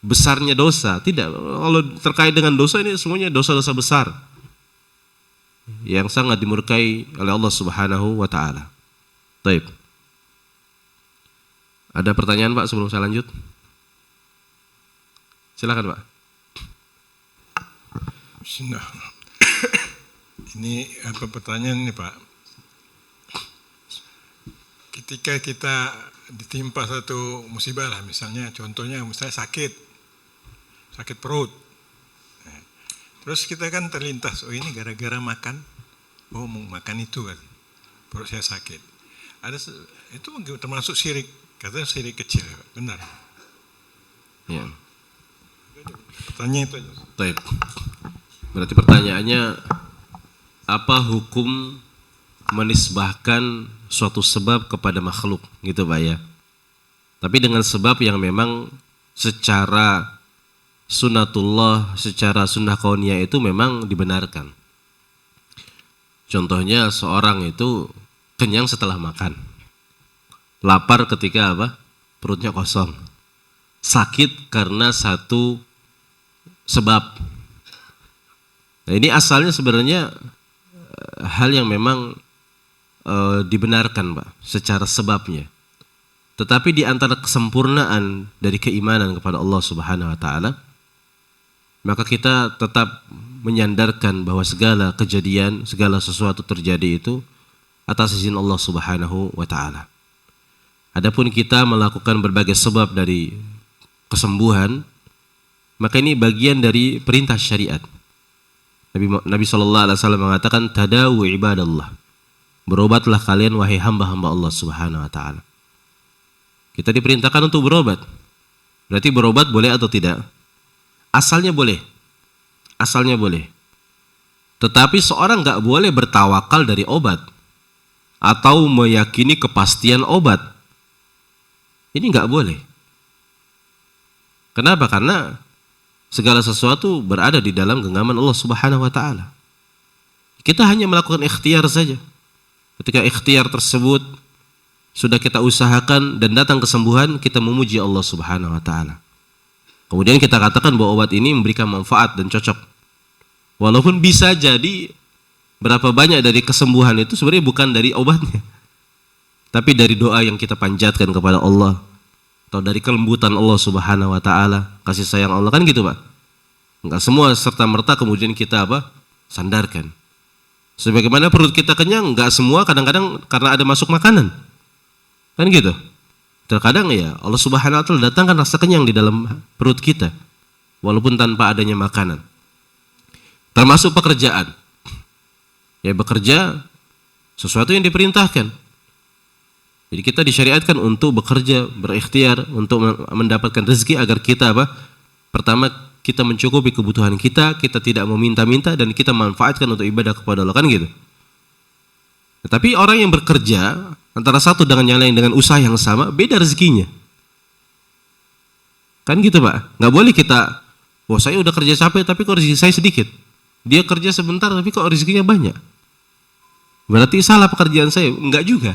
[SPEAKER 1] besarnya dosa, tidak. Kalau terkait dengan dosa ini semuanya dosa-dosa besar yang sangat dimurkai oleh Allah Subhanahu wa taala. Baik. Ada pertanyaan, Pak, sebelum saya lanjut? Silakan, Pak.
[SPEAKER 2] Bismillah. Ini apa pertanyaan ini, Pak? Ketika kita ditimpa satu musibah lah, misalnya sakit perut. Terus kita kan terlintas, oh ini gara-gara makan, oh mau makan itu kan, perut saya sakit. Itu termasuk syirik, katanya syirik kecil, benar?
[SPEAKER 1] Ya.
[SPEAKER 2] Pertanyaan itu aja.
[SPEAKER 1] Baik. Berarti pertanyaannya, apa hukum menisbahkan suatu sebab kepada makhluk, gitu Pak ya? Tapi dengan sebab yang memang secara sunnatullah, secara sunnah kauniyah itu memang dibenarkan. Contohnya seorang itu kenyang setelah makan, lapar ketika apa? Perutnya kosong, sakit karena satu sebab. Nah, ini asalnya sebenarnya hal yang memang dibenarkan, Pak, secara sebabnya. Tetapi di antara kesempurnaan dari keimanan kepada Allah Subhanahu wa taala, maka kita tetap menyandarkan bahwa segala kejadian, segala sesuatu terjadi itu atas izin Allah Subhanahu wa taala. Adapun kita melakukan berbagai sebab dari kesembuhan, maka ini bagian dari perintah syariat. Nabi sallallahu alaihi wasallam mengatakan, tadawu ibadallah. Berobatlah kalian wahai hamba-hamba Allah Subhanahu wa taala. Kita diperintahkan untuk berobat. Berarti berobat boleh atau tidak? Asalnya boleh. Asalnya boleh. Tetapi seorang enggak boleh bertawakal dari obat atau meyakini kepastian obat. Ini enggak boleh. Kenapa? Karena segala sesuatu berada di dalam genggaman Allah Subhanahu wa taala. Kita hanya melakukan ikhtiar saja. Ketika ikhtiar tersebut sudah kita usahakan dan datang kesembuhan, kita memuji Allah Subhanahu wa taala. Kemudian kita katakan bahwa obat ini memberikan manfaat dan cocok. Walaupun bisa jadi berapa banyak dari kesembuhan itu sebenarnya bukan dari obatnya, tapi dari doa yang kita panjatkan kepada Allah, atau dari kelembutan Allah Subhanahu wa taala, kasih sayang Allah, kan gitu, Pak. Enggak semua serta merta kemudian kita sandarkan. Sebagaimana perut kita kenyang, enggak semua kadang-kadang karena ada masuk makanan. Kan gitu. Terkadang ya Allah Subhanahu wa taala datangkan rasa kenyang di dalam perut kita walaupun tanpa adanya makanan. Termasuk pekerjaan. Ya, bekerja sesuatu yang diperintahkan. Jadi kita disyariatkan untuk bekerja, berikhtiar untuk mendapatkan rezeki agar kita pertama kita mencukupi kebutuhan kita tidak meminta-minta, dan kita manfaatkan untuk ibadah kepada Allah, kan gitu. Tetapi orang yang bekerja antara satu dengan yang lain dengan usaha yang sama, beda rezekinya. Kan gitu, Pak. Nggak boleh kita, wah saya udah kerja capek tapi kok rezeki saya sedikit. Dia kerja sebentar tapi kok rezekinya banyak. Berarti salah pekerjaan saya. Enggak juga.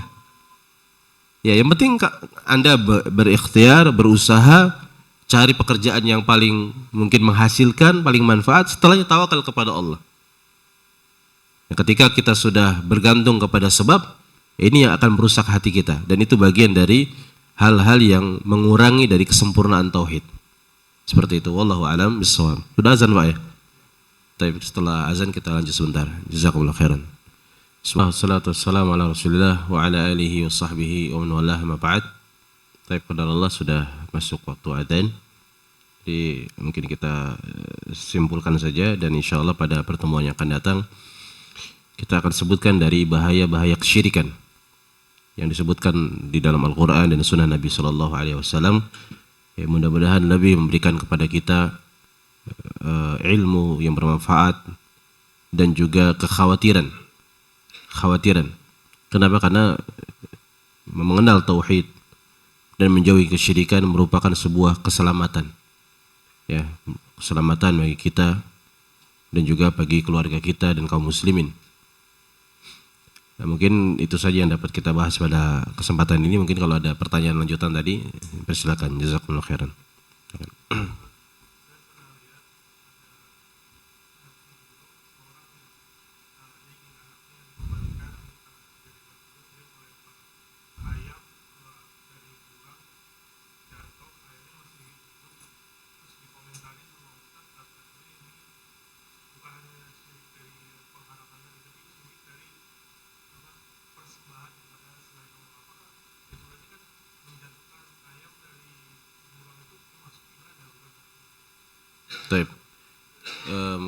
[SPEAKER 1] Ya, yang penting Anda berikhtiar, berusaha, cari pekerjaan yang paling mungkin menghasilkan, paling manfaat, setelahnya tawakal kepada Allah. Ketika kita sudah bergantung kepada sebab, ini yang akan merusak hati kita, dan itu bagian dari hal-hal yang mengurangi dari kesempurnaan tauhid. Seperti itu. Wallahu a'lam bishawab. Sudah azan, Pak ya? Tapi setelah azan kita lanjut sebentar. Jazakumullah khairan. Wassalatu wassalamu ala Rasulillah wa ala alihi wa sahbihi wa man walah, ma ba'd. Tapi pada Allah sudah masuk waktu adzan. Jadi mungkin kita simpulkan saja, dan insyaallah pada pertemuan yang akan datang kita akan sebutkan dari bahaya-bahaya kesyirikan yang disebutkan di dalam Al-Quran dan Sunnah Nabi SAW. Ya, mudah-mudahan Nabi memberikan kepada kita ilmu yang bermanfaat dan juga kekhawatiran. Kenapa? Karena mengenal tauhid dan menjauhi kesyirikan merupakan sebuah keselamatan. Ya, keselamatan bagi kita dan juga bagi keluarga kita dan kaum muslimin. Nah, mungkin itu saja yang dapat kita bahas pada kesempatan ini. Mungkin kalau ada pertanyaan lanjutan tadi, persilakan. Jazakumullah khairan.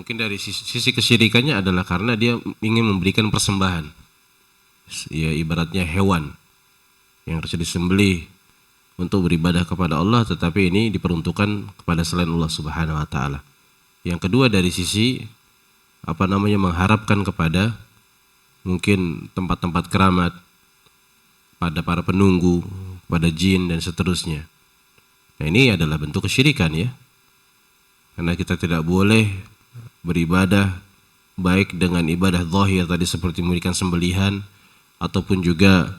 [SPEAKER 1] Mungkin dari sisi kesyirikannya adalah karena dia ingin memberikan persembahan, ya ibaratnya hewan yang harus disembelih untuk beribadah kepada Allah, tetapi ini diperuntukkan kepada selain Allah Subhanahu wa taala. Yang kedua dari sisi mengharapkan kepada mungkin tempat-tempat keramat, pada para penunggu, pada jin dan seterusnya. Nah, ini adalah bentuk kesyirikan ya. Karena kita tidak boleh beribadah baik dengan ibadah zahir tadi seperti memberikan sembelihan, ataupun juga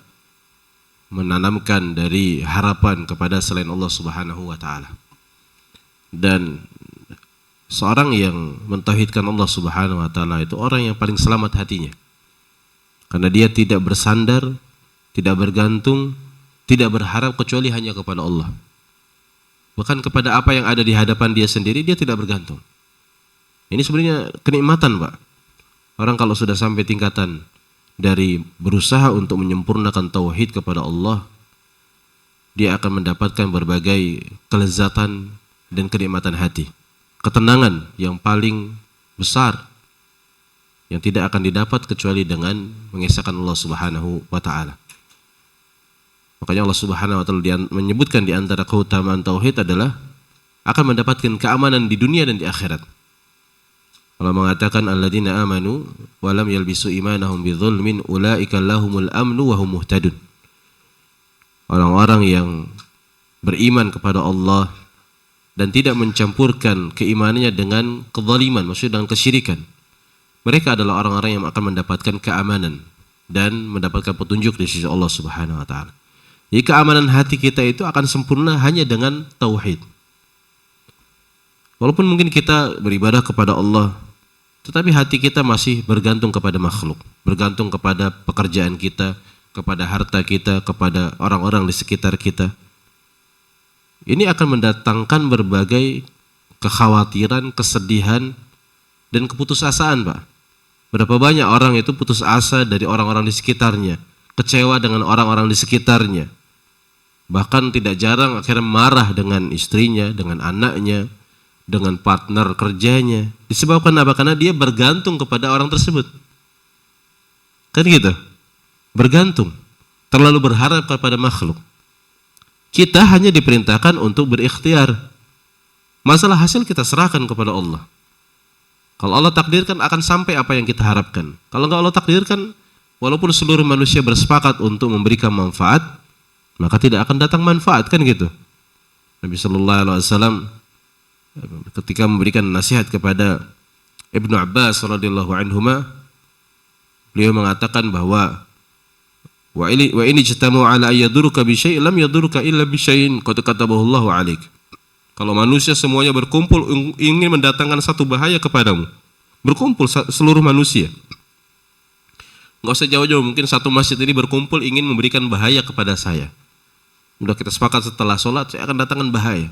[SPEAKER 1] menanamkan dari harapan kepada selain Allah Subhanahu wa taala. Dan seorang yang mentauhidkan Allah Subhanahu wa taala itu orang yang paling selamat hatinya. Karena dia tidak bersandar, tidak bergantung tidak berharap kecuali hanya kepada Allah. Bahkan kepada apa yang ada di hadapan dia sendiri dia tidak bergantung. Ini sebenarnya kenikmatan, Pak. Orang kalau sudah sampai tingkatan dari berusaha untuk menyempurnakan tauhid kepada Allah, dia akan mendapatkan berbagai kelezatan dan kenikmatan hati. Ketenangan yang paling besar yang tidak akan didapat kecuali dengan mengesahkan Allah Subhanahu wa taala. Makanya Allah Subhanahu wa taala menyebutkan di antara keutamaan tauhid adalah akan mendapatkan keamanan di dunia dan di akhirat. Allah mengatakan alladzina amanu wa lam yalbisu imanahum bidzulmin ulaika lahumul amnu wa hum muhtadun. Orang-orang yang beriman kepada Allah dan tidak mencampurkan keimanannya dengan kezaliman, maksudnya dengan kesyirikan. Mereka adalah orang-orang yang akan mendapatkan keamanan dan mendapatkan petunjuk di sisi Allah Subhanahu wa taala. Jadi keamanan hati kita itu akan sempurna hanya dengan tauhid. Walaupun mungkin kita beribadah kepada Allah, tetapi hati kita masih bergantung kepada makhluk, bergantung kepada pekerjaan kita, kepada harta kita, kepada orang-orang di sekitar kita. Ini akan mendatangkan berbagai kekhawatiran, kesedihan, dan keputusasaan, Pak. Berapa banyak orang itu putus asa dari orang-orang di sekitarnya, kecewa dengan orang-orang di sekitarnya. Bahkan tidak jarang akhirnya marah dengan istrinya, dengan anaknya, dengan partner kerjanya. Disebabkan apa? Karena dia bergantung kepada orang tersebut. Kan gitu? Bergantung. Terlalu berharap kepada makhluk. Kita hanya diperintahkan untuk berikhtiar. Masalah hasil kita serahkan kepada Allah. Kalau Allah takdirkan akan sampai apa yang kita harapkan. Kalau enggak Allah takdirkan, walaupun seluruh manusia bersepakat untuk memberikan manfaat, maka tidak akan datang manfaat, kan gitu. Nabi sallallahu alaihi wasallam ketika memberikan nasihat kepada Ibnu Abbas radhiyallahu anhuma, beliau mengatakan bahwa wa ini jatamu ala ayaduruka bi syai' lam yaduruka illa bi syai'in qad katabahu Allahu 'alaik. Kalau manusia semuanya berkumpul ingin mendatangkan satu bahaya kepadamu, berkumpul seluruh manusia. Enggak usah jauh-jauh, mungkin satu masjid ini berkumpul ingin memberikan bahaya kepada saya. Udah kita sepakat setelah sholat saya akan datangkan bahaya.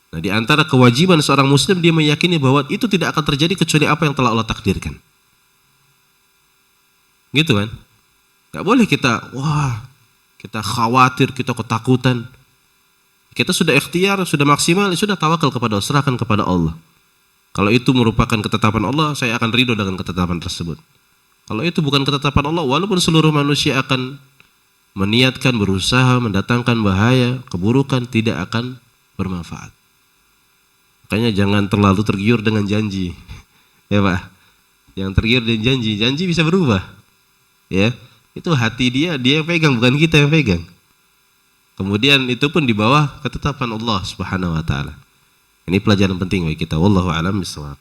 [SPEAKER 1] Nah, di antara kewajiban seorang muslim dia meyakini bahwa itu tidak akan terjadi kecuali apa yang telah Allah takdirkan. Gitu kan? Gak boleh kita khawatir, kita ketakutan. Kita sudah ikhtiar, sudah maksimal, sudah tawakal kepada Allah, serahkan kepada Allah. Kalau itu merupakan ketetapan Allah, saya akan ridho dengan ketetapan tersebut. Kalau itu bukan ketetapan Allah, walaupun seluruh manusia akan meniatkan, berusaha mendatangkan bahaya, keburukan, tidak akan bermanfaat. Makanya jangan terlalu tergiur dengan janji. Ya Pak, yang tergiur dengan janji bisa berubah. Ya, itu hati dia yang pegang, bukan kita yang pegang. Kemudian itu pun di bawah ketetapan Allah Subhanahu wa taala. Ini pelajaran penting bagi kita. Wallahu a'lam bishawab.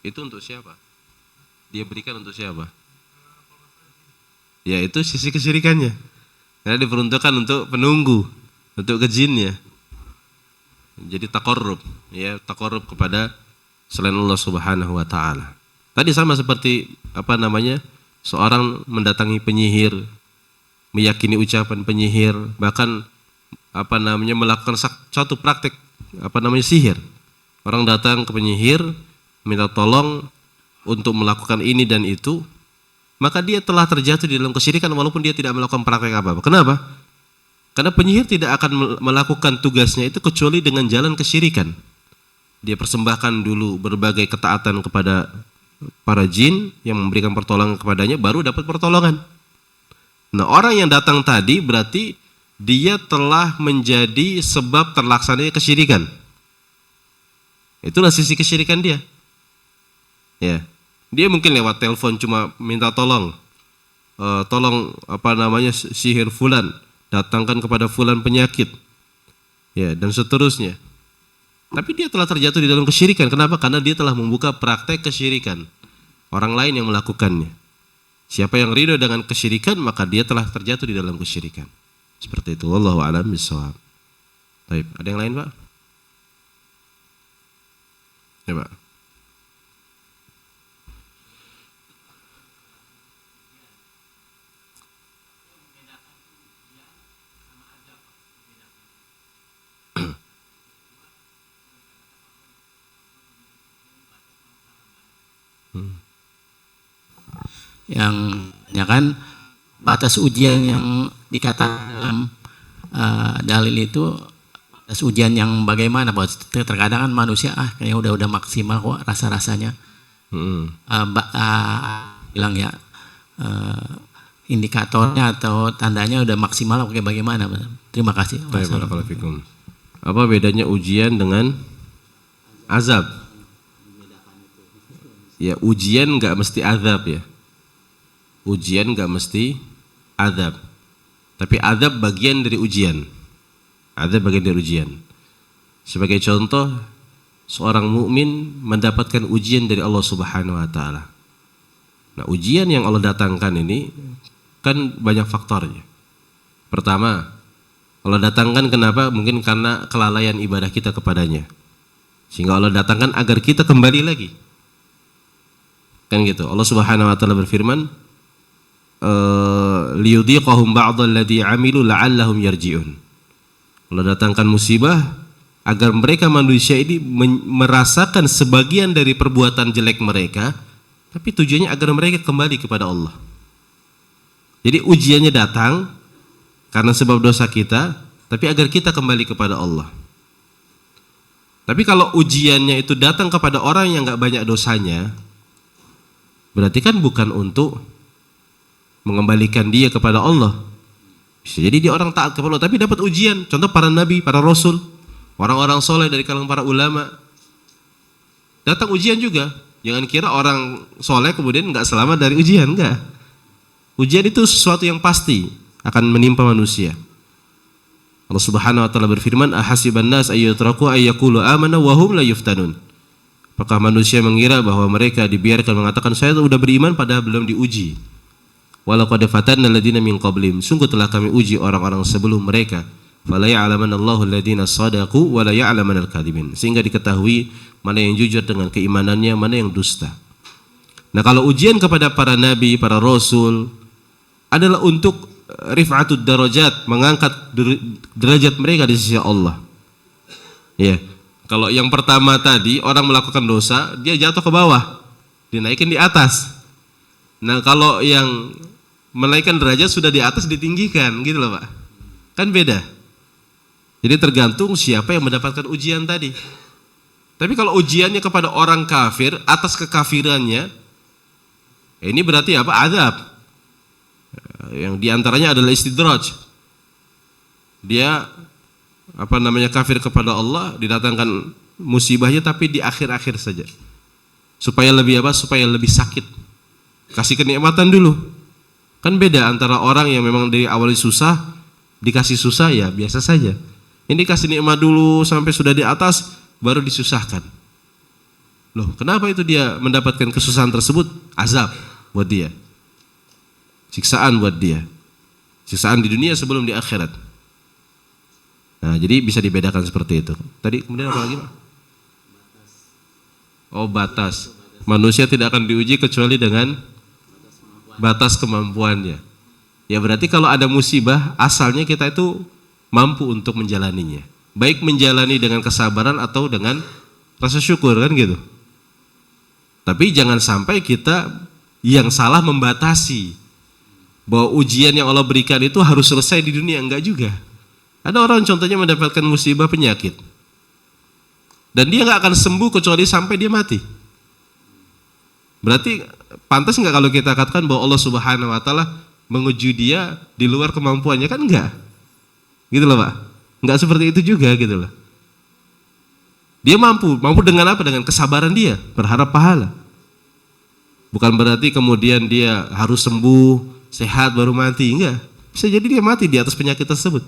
[SPEAKER 1] Itu untuk siapa? Dia berikan untuk siapa? Ya itu sisi kesyirikannya. Karena diperuntukkan untuk penunggu, untuk kejinnya. Jadi taqarrub, ya taqarrub kepada selain Allah Subhanahu wa taala. Tadi sama seperti seorang mendatangi penyihir, meyakini ucapan penyihir, bahkan melakukan suatu praktek sihir. Orang datang ke penyihir minta tolong untuk melakukan ini dan itu, maka dia telah terjatuh di dalam kesyirikan walaupun dia tidak melakukan praktek apa-apa. Kenapa? Karena penyihir tidak akan melakukan tugasnya itu kecuali dengan jalan kesyirikan. Dia persembahkan dulu berbagai ketaatan kepada para jin yang memberikan pertolongan kepadanya, baru dapat pertolongan. Nah, orang yang datang tadi berarti dia telah menjadi sebab terlaksananya kesyirikan. Itulah sisi kesyirikan dia. Ya, dia mungkin lewat telepon cuma minta tolong sihir fulan, datangkan kepada fulan penyakit, ya dan seterusnya. Tapi dia telah terjatuh di dalam kesyirikan. Kenapa? Karena dia telah membuka praktek kesyirikan. Orang lain yang melakukannya. Siapa yang ridho dengan kesyirikan, maka dia telah terjatuh di dalam kesyirikan. Seperti itu. Wallahu a'lam bishawab. Baik, ada yang lain, Pak? Ya, Pak.
[SPEAKER 3] Yang ya kan batas ujian yang dikatakan dalam dalil itu batas ujian yang bagaimana, Bos? Terkadang kan manusia kayaknya udah maksimal kok rasa-rasanya. Bilang ya indikatornya atau tandanya udah maksimal oke, bagaimana? Terima kasih.
[SPEAKER 1] Barakallahu fikum. Apa bedanya ujian dengan azab? Ya, ujian nggak mesti azab ya. Ujian nggak mesti azab. Tapi azab bagian dari ujian. Azab bagian dari ujian. Sebagai contoh, seorang mukmin mendapatkan ujian dari Allah Subhanahu wa taala. Nah, ujian yang Allah datangkan ini kan banyak faktornya. Pertama, Allah datangkan kenapa? Mungkin karena kelalaian ibadah kita kepadanya. Sehingga Allah datangkan agar kita kembali lagi. Kan gitu. Allah Subhanahu wa taala berfirman, liyudhiqahum ba'dal ladzi 'amilu la'allahum yarji'un. Allah datangkan musibah agar mereka manusia ini merasakan sebagian dari perbuatan jelek mereka, tapi tujuannya agar mereka kembali kepada Allah. Jadi ujiannya datang karena sebab dosa kita, tapi agar kita kembali kepada Allah. Tapi kalau ujiannya itu datang kepada orang yang gak banyak dosanya, berarti kan bukan untuk mengembalikan dia kepada Allah. Bisa jadi dia orang taat kepada Allah, tapi dapat ujian. Contoh para nabi, para rasul, orang-orang soleh dari kalangan para ulama, datang ujian juga. Jangan kira orang soleh kemudian nggak selamat dari ujian, enggak. Ujian itu sesuatu yang pasti akan menimpa manusia. Allah Subhanahu wa taala berfirman, ahasiban nas ayyutraku ayyaqulu amana wa hum la yuftanun. Apakah manusia mengira bahwa mereka dibiarkan mengatakan saya sudah beriman padahal belum diuji? Walaqad fatanna alladziina min qablihim, sungguh telah kami uji orang-orang sebelum mereka. Fala ya'lamanallahu alladziina shadaqu wa la ya'lamanal kadhibin, sehingga diketahui mana yang jujur dengan keimanannya, mana yang dusta. Nah, kalau ujian kepada para nabi, para rasul adalah untuk rif'atud darajat, mengangkat derajat mereka di sisi Allah. Ya. Kalau yang pertama tadi orang melakukan dosa, dia jatuh ke bawah, dinaikin di atas. Nah, kalau yang menaikkan derajat sudah di atas ditinggikan, gitu loh, Pak. Kan beda. Jadi tergantung siapa yang mendapatkan ujian tadi. Tapi kalau ujiannya kepada orang kafir atas kekafirannya, ini berarti apa? Azab. Yang diantaranya adalah istidraj. Dia kafir kepada Allah, didatangkan musibahnya tapi di akhir-akhir saja. Supaya lebih Supaya lebih sakit. Kasih kenikmatan dulu. Kan beda antara orang yang memang dari awal susah, dikasih susah ya biasa saja. Ini kasih nikmat dulu sampai sudah di atas baru disusahkan. Loh, kenapa itu dia mendapatkan kesusahan tersebut? Azab buat dia. Siksaan buat dia. Siksaan di dunia sebelum di akhirat. Nah, jadi bisa dibedakan seperti itu. Tadi kemudian apa lagi, Pak? Oh, batas. Manusia tidak akan diuji kecuali dengan batas kemampuannya. Ya berarti kalau ada musibah, asalnya kita itu mampu untuk menjalaninya. Baik menjalani dengan kesabaran atau dengan rasa syukur, kan gitu. Tapi jangan sampai kita yang salah membatasi bahwa ujian yang Allah berikan itu harus selesai di dunia, enggak juga. Ada orang contohnya mendapatkan musibah penyakit, dan dia nggak akan sembuh kecuali sampai dia mati. Berarti pantas nggak kalau kita katakan bahwa Allah Subhanahu wa taala menguji dia di luar kemampuannya? Kan enggak. Gitu loh, Pak. Enggak seperti itu juga gitu loh. Dia mampu dengan apa? Dengan kesabaran dia, berharap pahala. Bukan berarti kemudian dia harus sembuh, sehat baru mati, enggak. Bisa jadi dia mati di atas penyakit tersebut.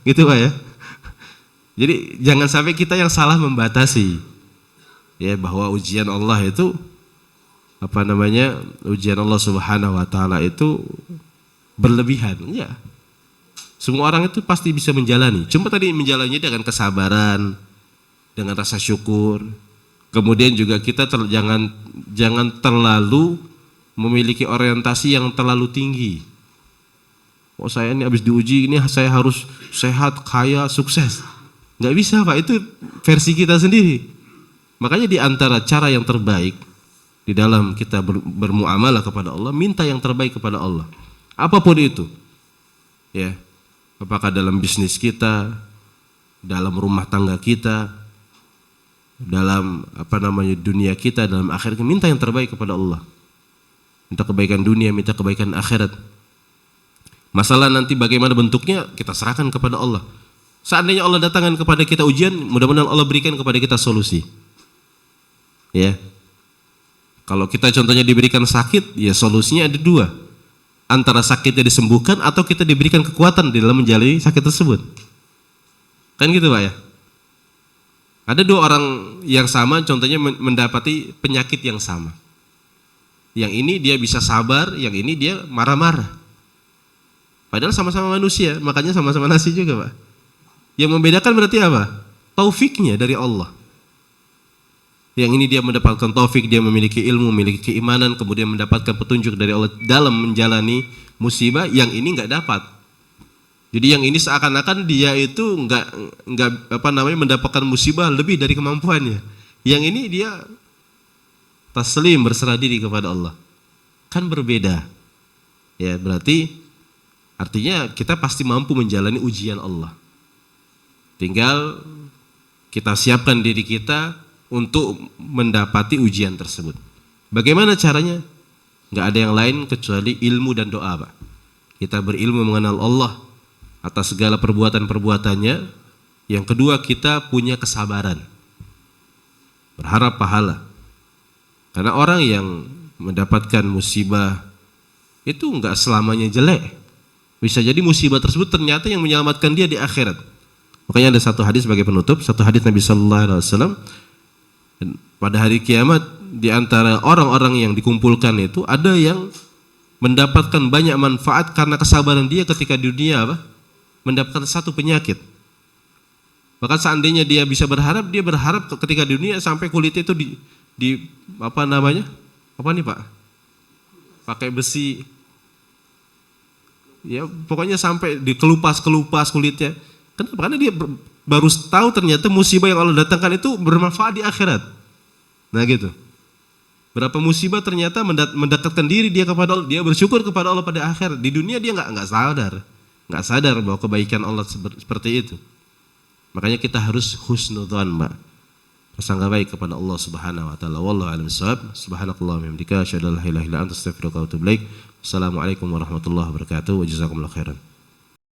[SPEAKER 1] Gitu, Pak ya. Jadi jangan sampai kita yang salah membatasi ya bahwa ujian Allah itu ujian Allah Subhanahu wa taala itu berlebihan. Enggak. Semua orang itu pasti bisa menjalani. Cuma tadi menjalaninya dengan kesabaran, dengan rasa syukur. Kemudian juga kita jangan terlalu memiliki orientasi yang terlalu tinggi. Oh saya ini habis diuji, ini saya harus sehat, kaya, sukses. Nggak bisa Pak, itu versi kita sendiri. Makanya di antara cara yang terbaik di dalam kita bermuamalah kepada Allah, minta yang terbaik kepada Allah. Apapun itu. Ya. Apakah dalam bisnis kita, dalam rumah tangga kita, dalam dunia kita, dalam akhirat, minta yang terbaik kepada Allah. Minta kebaikan dunia, minta kebaikan akhirat. Masalah nanti bagaimana bentuknya kita serahkan kepada Allah. Seandainya Allah datangkan kepada kita ujian, mudah-mudahan Allah berikan kepada kita solusi. Ya. Kalau kita contohnya diberikan sakit, ya solusinya ada dua. Antara sakitnya disembuhkan atau kita diberikan kekuatan di dalam menjalani sakit tersebut. Kan gitu Pak ya? Ada dua orang yang sama contohnya mendapati penyakit yang sama. Yang ini dia bisa sabar, yang ini dia marah-marah. Padahal sama-sama manusia, makanya sama-sama nasi juga Pak. Yang membedakan berarti apa? Taufiknya dari Allah. Yang ini dia mendapatkan taufik, dia memiliki ilmu, memiliki keimanan, kemudian mendapatkan petunjuk dari Allah dalam menjalani musibah, yang ini nggak dapat. Jadi yang ini seakan-akan dia itu nggak mendapatkan musibah lebih dari kemampuannya. Yang ini dia taslim, berserah diri kepada Allah. Kan berbeda. Ya, berarti artinya kita pasti mampu menjalani ujian Allah. Tinggal kita siapkan diri kita untuk mendapati ujian tersebut. Bagaimana caranya? Nggak ada yang lain kecuali ilmu dan doa Pak. Kita berilmu mengenal Allah atas segala perbuatan-perbuatannya. Yang kedua, kita punya kesabaran, berharap pahala. Karena orang yang mendapatkan musibah itu nggak selamanya jelek. Bisa jadi musibah tersebut ternyata yang menyelamatkan dia di akhirat. Makanya ada satu hadis sebagai penutup, satu hadis Nabi Sallallahu Alaihi Wasallam. Pada hari kiamat, di antara orang-orang yang dikumpulkan itu ada yang mendapatkan banyak manfaat karena kesabaran dia ketika di dunia mendapatkan satu penyakit. Bahkan seandainya dia bisa berharap, dia berharap ketika di dunia sampai kulitnya itu pakai besi, ya pokoknya sampai dikelupas kulitnya. Kenapa? Karena dia baru tahu ternyata musibah yang Allah datangkan itu bermanfaat di akhirat. Nah gitu. Berapa musibah ternyata mendekatkan diri dia kepada Allah, dia bersyukur kepada Allah pada akhirat. Di dunia dia nggak sadar bahwa kebaikan Allah seperti itu. Makanya kita harus husnudzan Mbak, prasangka baik kepada Allah Subhanahu Wa Taala. Wallahu a'lam bishawab. Subhanakallahumma wa bihamdika, asyhadu an la ilaha illa anta, astaghfiruka wa atubu ilaik. Assalamualaikum warahmatullahi wabarakatuh. Wa jazakumullahu khairan.